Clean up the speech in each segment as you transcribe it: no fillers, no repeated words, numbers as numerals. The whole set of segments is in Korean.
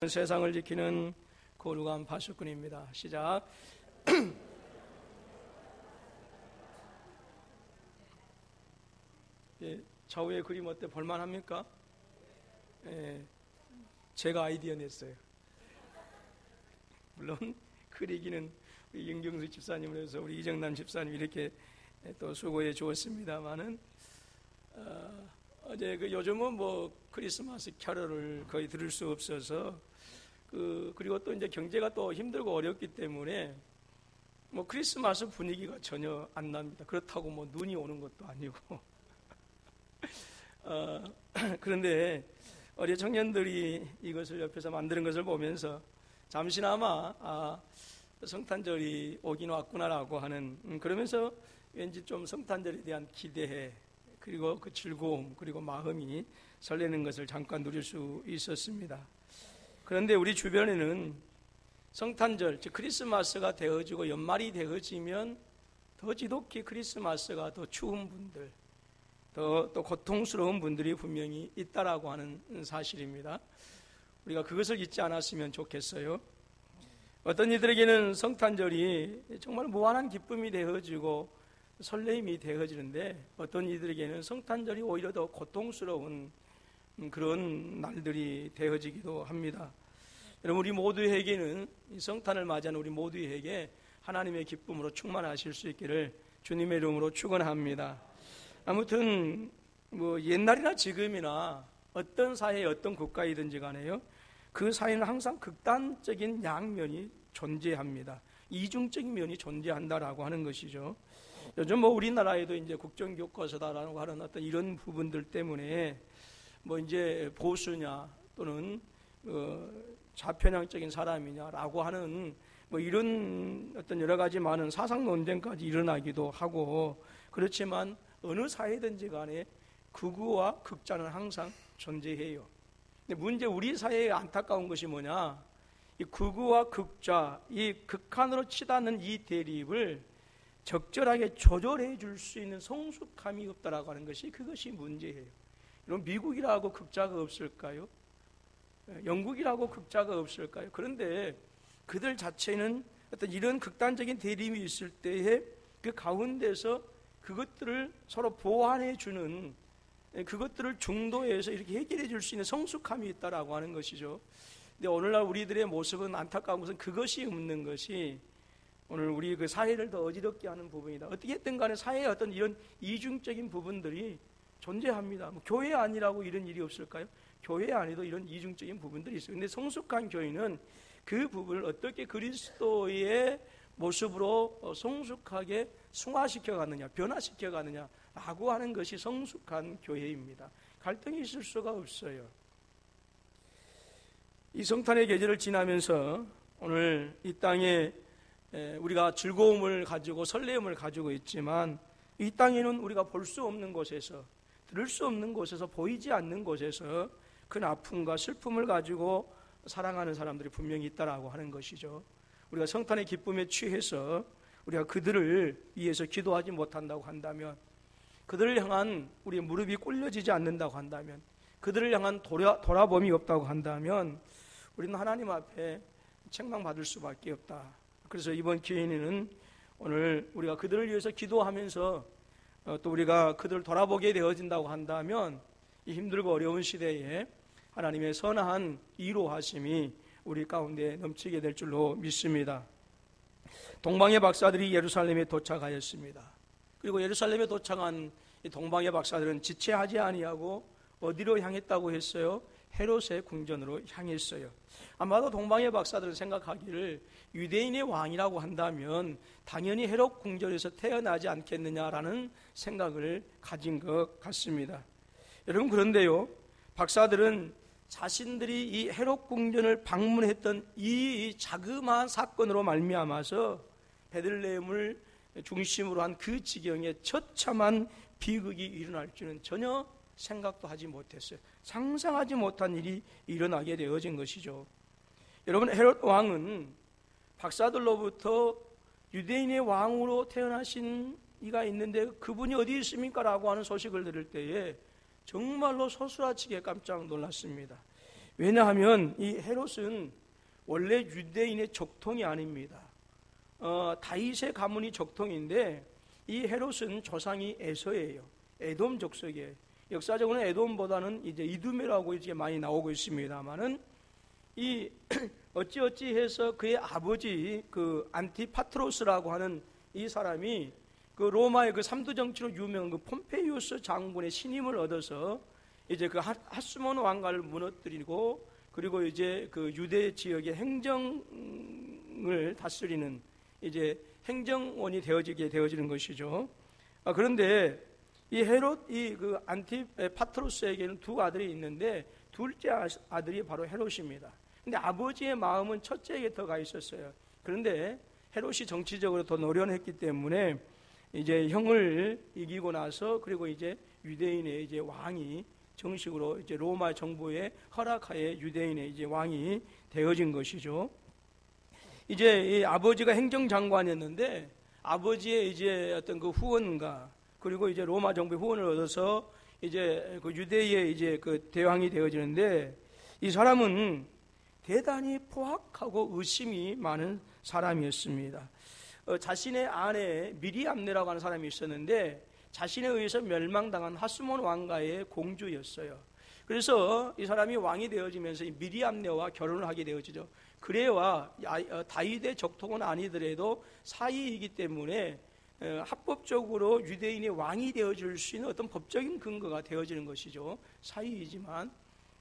세상을 지키는 거룩한 파수꾼입니다. 시작. 예, 좌우의 그림 어때? 볼만합니까? 예, 제가 아이디어 냈어요. 물론 그리기는 우리 윤경수 집사님을 해서 우리 이정남 집사님 이렇게 또 수고해 주었습니다만은 어제 요즘은 뭐 크리스마스 캐럴을 거의 들을 수 없어서 그리고 또 이제 경제가 또 힘들고 어렵기 때문에 뭐 크리스마스 분위기가 전혀 안 납니다. 그렇다고 뭐 눈이 오는 것도 아니고 그런데 어린 청년들이 이것을 옆에서 만드는 것을 보면서 잠시나마 성탄절이 오긴 왔구나라고 하는 그러면서 왠지 좀 성탄절에 대한 기대 그리고 그 즐거움 그리고 마음이 설레는 것을 잠깐 누릴 수 있었습니다. 그런데 우리 주변에는 성탄절, 즉 크리스마스가 되어지고 연말이 되어지면 더 지독히 크리스마스가 더 추운 분들, 또 고통스러운 분들이 분명히 있다라고 하는 사실입니다. 우리가 그것을 잊지 않았으면 좋겠어요. 어떤 이들에게는 성탄절이 정말 무한한 기쁨이 되어지고 설레임이 되어지는데 어떤 이들에게는 성탄절이 오히려 더 고통스러운 그런 날들이 되어지기도 합니다. 여러분, 우리 모두에게는 성탄을 맞이하는 우리 모두에게 하나님의 기쁨으로 충만하실 수 있기를 주님의 이름으로 축원합니다. 아무튼 뭐 옛날이나 지금이나 어떤 사회 어떤 국가이든지 간에요, 그 사회는 항상 극단적인 양면이 존재합니다. 이중적인 면이 존재한다라고 하는 것이죠. 요즘 뭐 우리나라에도 이제 국정교과서다라고 하는 어떤 이런 부분들 때문에 뭐 이제 보수냐 또는 좌편향적인 사람이냐라고 하는 뭐 이런 어떤 여러 가지 많은 사상 논쟁까지 일어나기도 하고, 그렇지만 어느 사회든지 간에 극우와 극자는 항상 존재해요. 근데 문제 우리 사회의 안타까운 것이 뭐냐, 이 극우와 극자, 이 극한으로 치닫는 이 대립을 적절하게 조절해 줄 수 있는 성숙함이 없다라고 하는 것이 그것이 문제예요. 이런 미국이라고 극자가 없을까요? 영국이라고 극자가 없을까요? 그런데 그들 자체는 어떤 이런 극단적인 대립이 있을 때에 그 가운데서 그것들을 서로 보완해 주는, 그것들을 중도에서 이렇게 해결해 줄 수 있는 성숙함이 있다라고 하는 것이죠. 근데 오늘날 우리들의 모습은 안타까운 것은 그것이 없는 것이 오늘 우리 그 사회를 더 어지럽게 하는 부분이다. 어떻게든 간에 사회의 어떤 이런 이중적인 부분들이 존재합니다. 뭐 교회 아니라고 이런 일이 없을까요? 교회 안에도 이런 이중적인 부분들이 있어요. 근데 성숙한 교회는 그 부분을 어떻게 그리스도의 모습으로 성숙하게 승화시켜 가느냐, 변화시켜 가느냐라고 하는 것이 성숙한 교회입니다. 갈등이 있을 수가 없어요. 이 성탄의 계절을 지나면서 오늘 이 땅에 우리가 즐거움을 가지고 설레임을 가지고 있지만 이 땅에는 우리가 볼 수 없는 곳에서, 들을 수 없는 곳에서, 보이지 않는 곳에서 큰 아픔과 슬픔을 가지고 살아가는 사람들이 분명히 있다라고 하는 것이죠. 우리가 성탄의 기쁨에 취해서 우리가 그들을 위해서 기도하지 못한다고 한다면, 그들을 향한 우리의 무릎이 꿇려지지 않는다고 한다면, 그들을 향한 돌아봄이 없다고 한다면 우리는 하나님 앞에 책망받을 수밖에 없다. 그래서 이번 기회에는 오늘 우리가 그들을 위해서 기도하면서 또 우리가 그들을 돌아보게 되어진다고 한다면 이 힘들고 어려운 시대에 하나님의 선한 위로하심이 우리 가운데 넘치게 될 줄로 믿습니다. 동방의 박사들이 예루살렘에 도착하였습니다. 그리고 예루살렘에 도착한 이 동방의 박사들은 지체하지 아니하고 어디로 향했다고 했어요? 헤롯의 궁전으로 향했어요. 아마도 동방의 박사들은 생각하기를 유대인의 왕이라고 한다면 당연히 헤롯 궁전에서 태어나지 않겠느냐라는 생각을 가진 것 같습니다. 여러분, 그런데요, 박사들은 자신들이 이 헤롯 궁전을 방문했던 이 자그마한 사건으로 말미암아서 베들레헴을 중심으로 한 그 지경에 처참한 비극이 일어날 줄은 전혀 생각도 하지 못했어요. 상상하지 못한 일이 일어나게 되어진 것이죠. 여러분, 헤롯 왕은 박사들로부터 유대인의 왕으로 태어나신 이가 있는데 그분이 어디 있습니까? 라고 하는 소식을 들을 때에 정말로 소스라치게 깜짝 놀랐습니다. 왜냐하면 이 헤롯은 원래 유대인의 적통이 아닙니다. 다윗의 가문이 적통인데 이 헤롯은 조상이 에서예요. 에돔 족속이에요. 역사적으로는 에돔보다는 이제 이두메라고 이제 많이 나오고 있습니다만은 이 어찌해서 그의 아버지 그 안티파트로스라고 하는 이 사람이 그 로마의 그 삼두 정치로 유명한 그 폼페이우스 장군의 신임을 얻어서 이제 그 하스몬 왕가를 무너뜨리고 그리고 이제 그 유대 지역의 행정을 다스리는 이제 행정원이 되어지는 것이죠. 그런데 이 헤롯 그 안티파트로스에게는 두 아들이 있는데 둘째 아들이 바로 헤롯입니다. 근데 아버지의 마음은 첫째에게 더 가 있었어요. 그런데 헤롯이 정치적으로 더 노련했기 때문에 이제 형을 이기고 나서 그리고 이제 유대인의 이제 왕이 정식으로 이제 로마 정부의 허락하에 유대인의 이제 왕이 되어진 것이죠. 이제 이 아버지가 행정장관이었는데 아버지의 이제 어떤 그 후원과 그리고 이제 로마 정부의 후원을 얻어서 이제 그 유대의 이제 그 대왕이 되어지는데 이 사람은 대단히 포악하고 의심이 많은 사람이었습니다. 자신의 아내 미리암네라고 하는 사람이 있었는데 자신에 의해서 멸망당한 하스몬 왕가의 공주였어요. 그래서 이 사람이 왕이 되어지면서 이 미리암네와 결혼을 하게 되어지죠. 그래와 다윗의 적통은 아니더라도 사이이기 때문에 합법적으로 유대인의 왕이 되어줄 수 있는 어떤 법적인 근거가 되어지는 것이죠. 사이이지만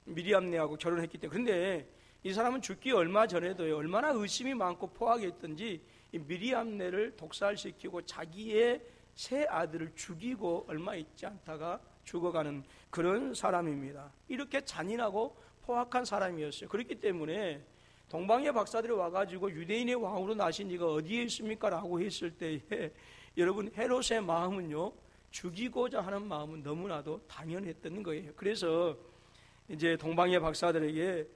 미리암네하고 결혼했기 때문에. 그런데 이 사람은 죽기 얼마 전에도요, 얼마나 의심이 많고 포악했던지 이 미리암네를 독살시키고 자기의 세 아들을 죽이고 얼마 있지 않다가 죽어가는 그런 사람입니다. 이렇게 잔인하고 포악한 사람이었어요. 그렇기 때문에 동방의 박사들이 와가지고 유대인의 왕으로 나신 이가 어디에 있습니까? 라고 했을 때에 여러분 헤롯의 마음은요, 죽이고자 하는 마음은 너무나도 당연했던 거예요. 그래서 이제 동방의 박사들에게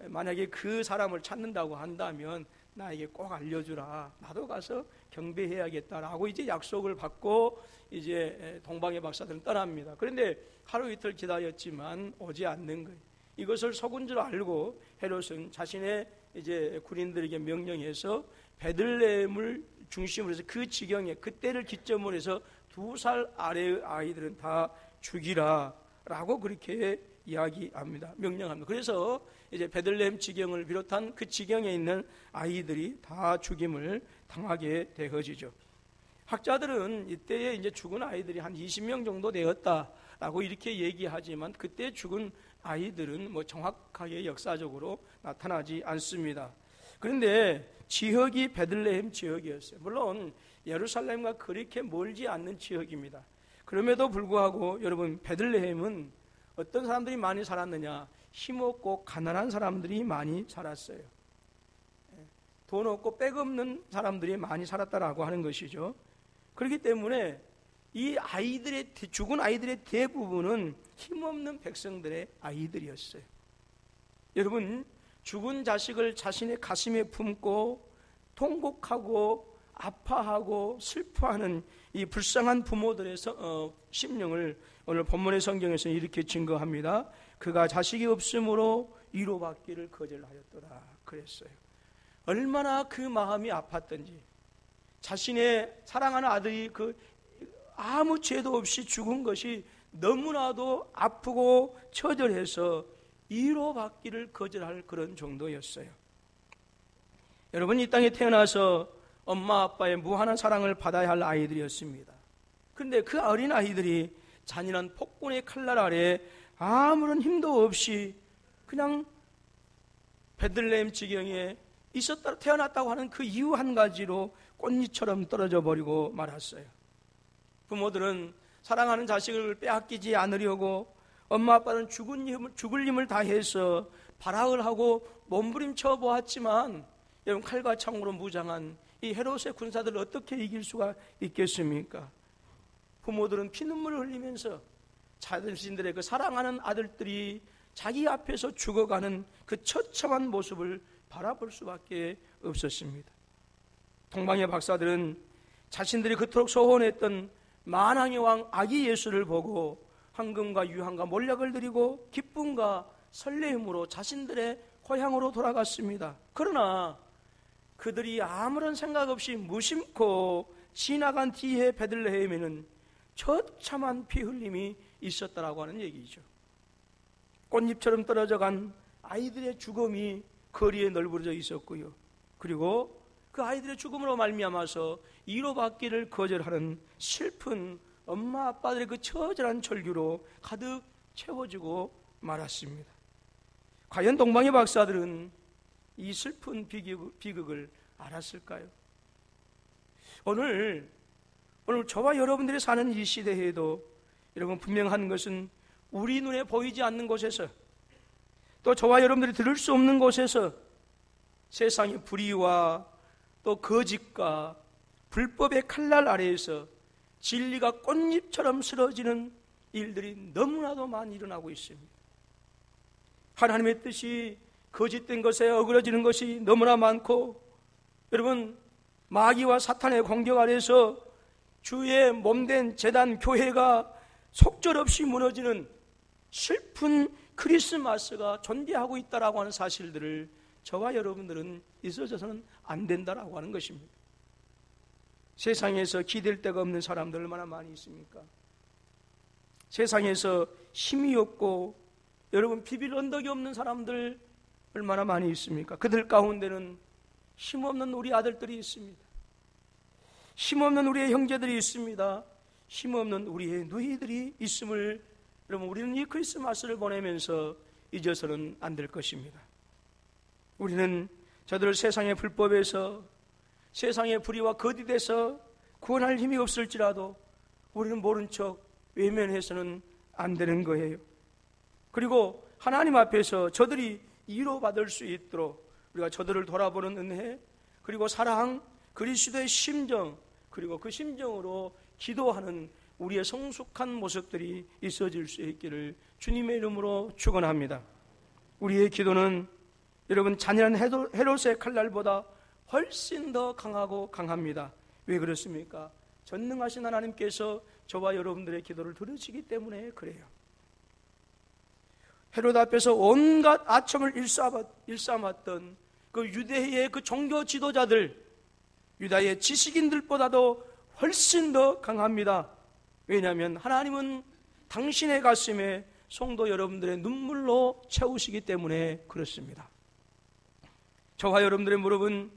만약에 그 사람을 찾는다고 한다면 나에게 꼭 알려주라. 나도 가서 경배해야겠다라고 이제 약속을 받고 이제 동방의 박사들은 떠납니다. 그런데 하루 이틀 기다렸지만 오지 않는 거예요. 이것을 속은 줄 알고 헤롯은 자신의 이제 군인들에게 명령해서 베들레헴을 중심으로 해서 그 지경에 그때를 기점으로 해서 2살 아래의 아이들은 다 죽이라라고 그렇게 이야기합니다. 명령합니다. 그래서 이제 베들레헴 지경을 비롯한 그 지경에 있는 아이들이 다 죽임을 당하게 되어지죠. 학자들은 이때에 이제 죽은 아이들이 한 20명 정도 되었다라고 이렇게 얘기하지만 그때 죽은 아이들은 뭐 정확하게 역사적으로 나타나지 않습니다. 그런데 지역이 베들레헴 지역이었어요. 물론 예루살렘과 그렇게 멀지 않는 지역입니다. 그럼에도 불구하고 여러분 베들레헴은 어떤 사람들이 많이 살았느냐? 힘없고 가난한 사람들이 많이 살았어요. 돈 없고 백 없는 사람들이 많이 살았다라고 하는 것이죠. 그렇기 때문에 이 아이들의 죽은 아이들의 대부분은 힘없는 백성들의 아이들이었어요. 여러분, 죽은 자식을 자신의 가슴에 품고 통곡하고 아파하고 슬퍼하는 이 불쌍한 부모들의 심령을 오늘 본문의 성경에서 이렇게 증거합니다. 그가 자식이 없으므로 위로받기를 거절하였더라 그랬어요. 얼마나 그 마음이 아팠던지, 자신의 사랑하는 아들이 그 아무 죄도 없이 죽은 것이 너무나도 아프고 처절해서 위로받기를 거절할 그런 정도였어요. 여러분, 이 땅에 태어나서 엄마 아빠의 무한한 사랑을 받아야 할 아이들이었습니다. 그런데 그 어린 아이들이 잔인한 폭군의 칼날 아래 아무런 힘도 없이 그냥 베들레헴 지경에 태어났다고 하는 그 이유 한 가지로 꽃잎처럼 떨어져 버리고 말았어요. 부모들은 사랑하는 자식을 빼앗기지 않으려고 엄마 아빠는 죽을 힘을 다해서 발악을 하고 몸부림쳐 보았지만 여러분, 칼과 창으로 무장한 이 헤롯의 군사들을 어떻게 이길 수가 있겠습니까? 부모들은 피눈물을 흘리면서 자신들의 그 사랑하는 아들들이 자기 앞에서 죽어가는 그 처참한 모습을 바라볼 수밖에 없었습니다. 동방의 박사들은 자신들이 그토록 소원했던 만왕의 왕 아기 예수를 보고 황금과 유황과 몰약을 드리고 기쁨과 설레임으로 자신들의 고향으로 돌아갔습니다. 그러나 그들이 아무런 생각 없이 무심코 지나간 뒤에 베들레헴에는 처참한 피 흘림이 있었다라고 하는 얘기죠. 꽃잎처럼 떨어져간 아이들의 죽음이 거리에 널브러져 있었고요. 그리고 그 아이들의 죽음으로 말미암아서 위로받기를 거절하는 슬픈 엄마 아빠들의 그 처절한 절규로 가득 채워지고 말았습니다. 과연 동방의 박사들은 이 슬픈 비극을 알았을까요? 오늘 저와 여러분들이 사는 이 시대에도 여러분 분명한 것은 우리 눈에 보이지 않는 곳에서 또 저와 여러분들이 들을 수 없는 곳에서 세상의 불의와 또 거짓과 불법의 칼날 아래에서 진리가 꽃잎처럼 쓰러지는 일들이 너무나도 많이 일어나고 있습니다. 하나님의 뜻이 거짓된 것에 어그러지는 것이 너무나 많고, 여러분 마귀와 사탄의 공격 아래서 주의 몸된 제단 교회가 속절없이 무너지는 슬픈 크리스마스가 존재하고 있다라고 하는 사실들을 저와 여러분들은 있어져서는 안 된다라고 하는 것입니다. 세상에서 기댈 데가 없는 사람들 얼마나 많이 있습니까? 세상에서 힘이 없고 여러분 비빌 언덕이 없는 사람들 얼마나 많이 있습니까? 그들 가운데는 힘없는 우리 아들들이 있습니다. 힘없는 우리의 형제들이 있습니다. 힘없는 우리의 누이들이 있음을 여러분 우리는 이 크리스마스를 보내면서 잊어서는 안 될 것입니다. 우리는 저들을 세상의 불법에서 세상의 불의와 거짓에서 구원할 힘이 없을지라도 우리는 모른 척 외면해서는 안 되는 거예요. 그리고 하나님 앞에서 저들이 위로받을 수 있도록 우리가 저들을 돌아보는 은혜, 그리고 사랑, 그리스도의 심정, 그리고 그 심정으로 기도하는 우리의 성숙한 모습들이 있어질 수 있기를 주님의 이름으로 축원합니다. 우리의 기도는 여러분 잔인한 헤롯의 칼날보다 훨씬 더 강하고 강합니다. 왜 그렇습니까? 전능하신 하나님께서 저와 여러분들의 기도를 들으시기 때문에 그래요. 헤롯 앞에서 온갖 아첨을 일삼았던 그 유대의 그 종교 지도자들, 유다의 지식인들보다도 훨씬 더 강합니다. 왜냐하면 하나님은 당신의 가슴에 성도 여러분들의 눈물로 채우시기 때문에 그렇습니다. 저와 여러분들의 무릎은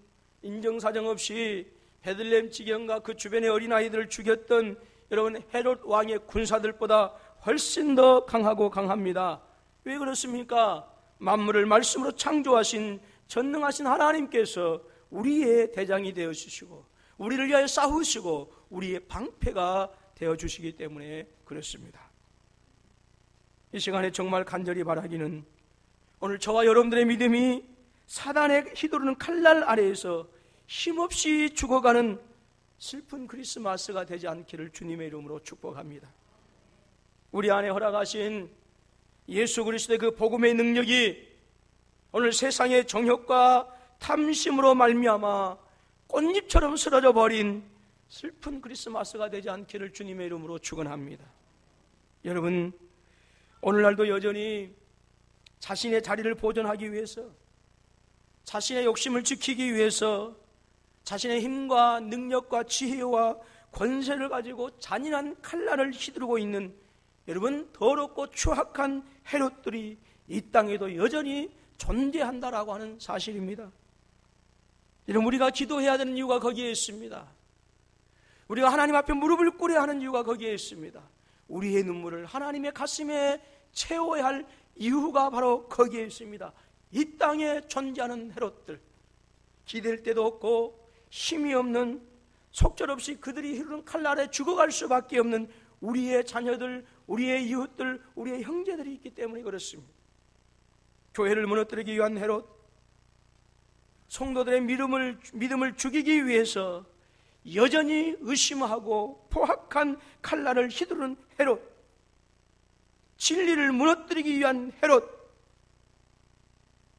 인정사정 없이 베들레헴 지경과 그 주변의 어린아이들을 죽였던 여러분 헤롯 왕의 군사들보다 훨씬 더 강하고 강합니다. 왜 그렇습니까? 만물을 말씀으로 창조하신 전능하신 하나님께서 우리의 대장이 되어주시고 우리를 위하여 싸우시고 우리의 방패가 되어주시기 때문에 그렇습니다. 이 시간에 정말 간절히 바라기는 오늘 저와 여러분들의 믿음이 사단의 휘두르는 칼날 아래에서 힘없이 죽어가는 슬픈 크리스마스가 되지 않기를 주님의 이름으로 축복합니다. 우리 안에 허락하신 예수 그리스도의 그 복음의 능력이 오늘 세상의 정욕과 탐심으로 말미암아 꽃잎처럼 쓰러져 버린 슬픈 크리스마스가 되지 않기를 주님의 이름으로 축원합니다. 여러분, 오늘날도 여전히 자신의 자리를 보존하기 위해서, 자신의 욕심을 지키기 위해서 자신의 힘과 능력과 지혜와 권세를 가지고 잔인한 칼날을 휘두르고 있는 여러분 더럽고 추악한 헤롯들이 이 땅에도 여전히 존재한다라고 하는 사실입니다. 여러분, 우리가 기도해야 되는 이유가 거기에 있습니다. 우리가 하나님 앞에 무릎을 꿇어야 하는 이유가 거기에 있습니다. 우리의 눈물을 하나님의 가슴에 채워야 할 이유가 바로 거기에 있습니다. 이 땅에 존재하는 헤롯들, 기댈 데도 없고 힘이 없는, 속절없이 그들이 휘두른 칼날에 죽어갈 수밖에 없는 우리의 자녀들, 우리의 이웃들, 우리의 형제들이 있기 때문에 그렇습니다. 교회를 무너뜨리기 위한 헤롯, 성도들의 믿음을 죽이기 위해서 여전히 의심하고 포악한 칼날을 휘두르는 헤롯, 진리를 무너뜨리기 위한 헤롯,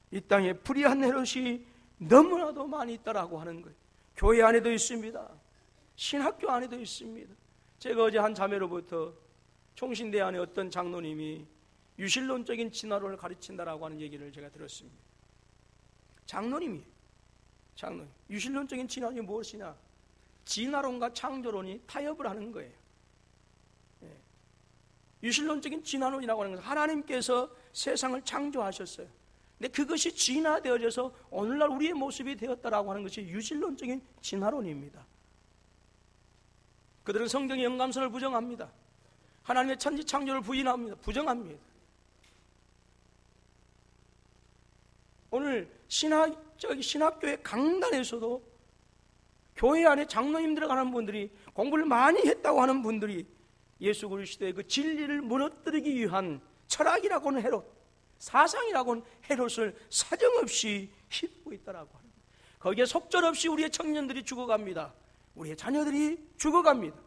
이 땅에 불의한 헤롯이 너무나도 많이 있다라고 하는 거예요. 교회 안에도 있습니다. 신학교 안에도 있습니다. 제가 어제 한 자매로부터 총신대 안에 어떤 장로님이 유실론적인 진화론을 가르친다라고 하는 얘기를 제가 들었습니다. 장로님이에요. 장로님. 유실론적인 진화론이 무엇이냐? 진화론과 창조론이 타협을 하는 거예요. 유실론적인 진화론이라고 하는 것은 하나님께서 세상을 창조하셨어요. 근데 그것이 진화되어져서 오늘날 우리의 모습이 되었다라고 하는 것이 유실론적인 진화론입니다. 그들은 성경의 영감선을 부정합니다. 하나님의 천지 창조를 부인합니다. 부정합니다. 오늘 신학교의 강단에서도 교회 안에 장로님들 가는 분들이 공부를 많이 했다고 하는 분들이 예수 그리스도의 그 진리를 무너뜨리기 위한 철학이라고는 헤롯, 사상이라고는 헤롯을 사정없이 싣고 있다라고 하는 거예요. 거기에 속절없이 우리의 청년들이 죽어갑니다. 우리의 자녀들이 죽어갑니다.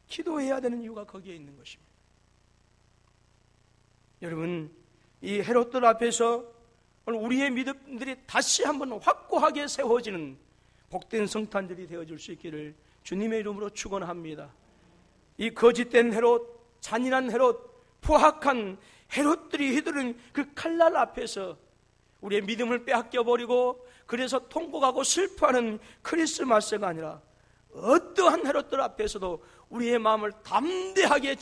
기도해야 되는 이유가 거기에 있는 것입니다. 여러분, 이 헤롯들 앞에서 오늘 우리의 믿음들이 다시 한번 확고하게 세워지는 복된 성탄절이 되어줄 수 있기를 주님의 이름으로 축원합니다. 이 거짓된 헤롯, 잔인한 헤롯, 포악한 헤롯들이 휘두른 그 칼날 앞에서 우리의 믿음을 빼앗겨버리고 그래서 통곡하고 슬퍼하는 크리스마스가 아니라 어떠한 헤롯들 앞에서도 우리의 마음을 담대하게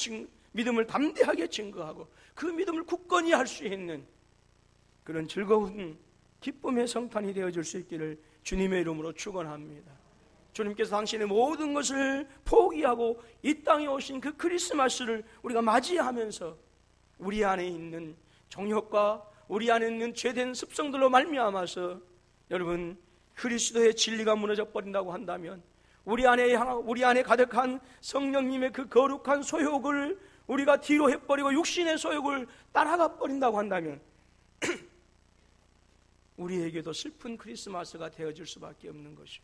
믿음을 담대하게 증거하고 그 믿음을 굳건히 할 수 있는 그런 즐거운 기쁨의 성탄이 되어줄 수 있기를 주님의 이름으로 축원합니다. 주님께서 당신의 모든 것을 포기하고 이 땅에 오신 그 크리스마스를 우리가 맞이하면서 우리 안에 있는 정욕과 우리 안에 있는 죄된 습성들로 말미암아서 여러분 그리스도의 진리가 무너져 버린다고 한다면 우리 안에 가득한 성령님의 그 거룩한 소욕을 우리가 뒤로 해버리고 육신의 소욕을 따라가 버린다고 한다면 우리에게도 슬픈 크리스마스가 되어질 수밖에 없는 것이고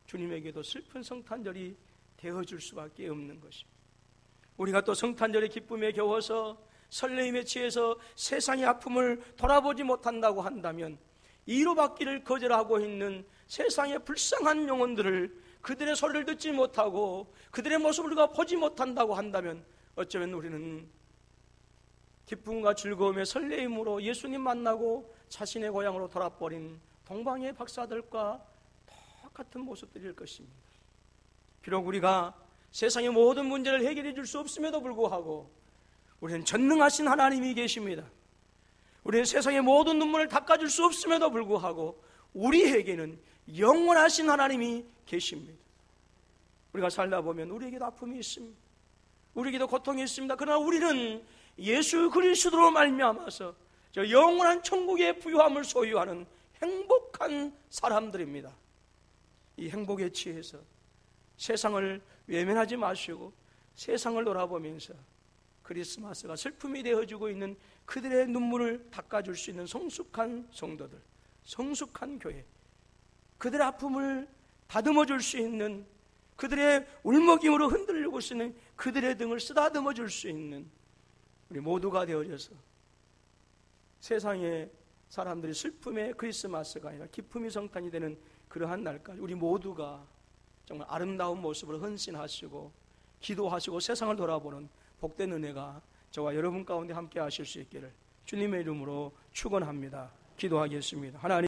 주님에게도 슬픈 성탄절이 되어줄 수밖에 없는 것입니다. 우리가 또 성탄절의 기쁨에 겨워서 설레임에 취해서 세상의 아픔을 돌아보지 못한다고 한다면 이로받기를 거절하고 있는 세상의 불쌍한 영혼들을 그들의 소리를 듣지 못하고 그들의 모습을 우리가 보지 못한다고 한다면 어쩌면 우리는 기쁨과 즐거움의 설레임으로 예수님 만나고 자신의 고향으로 돌아버린 동방의 박사들과 똑같은 모습들일 것입니다. 비록 우리가 세상의 모든 문제를 해결해 줄 수 없음에도 불구하고 우리는 전능하신 하나님이 계십니다. 우리는 세상의 모든 눈물을 닦아줄 수 없음에도 불구하고 우리에게는 영원하신 하나님이 계십니다. 우리가 살다 보면 우리에게도 아픔이 있습니다. 우리에게도 고통이 있습니다. 그러나 우리는 예수 그리스도로 말미암아서 저 영원한 천국의 부유함을 소유하는 행복한 사람들입니다. 이 행복에 취해서 세상을 외면하지 마시고 세상을 돌아보면서 크리스마스가 슬픔이 되어주고 있는 그들의 눈물을 닦아줄 수 있는 성숙한 성도들, 성숙한 교회, 그들의 아픔을 다듬어줄 수 있는 그들의 울먹임으로 흔들리고 있는 그들의 등을 쓰다듬어 줄 수 있는 우리 모두가 되어져서 세상의 사람들이 슬픔의 크리스마스가 아니라 기쁨의 성탄이 되는 그러한 날까지 우리 모두가 정말 아름다운 모습으로 헌신하시고 기도하시고 세상을 돌아보는 복된 은혜가 저와 여러분 가운데 함께 하실 수 있기를 주님의 이름으로 축원합니다. 기도하겠습니다. 하나님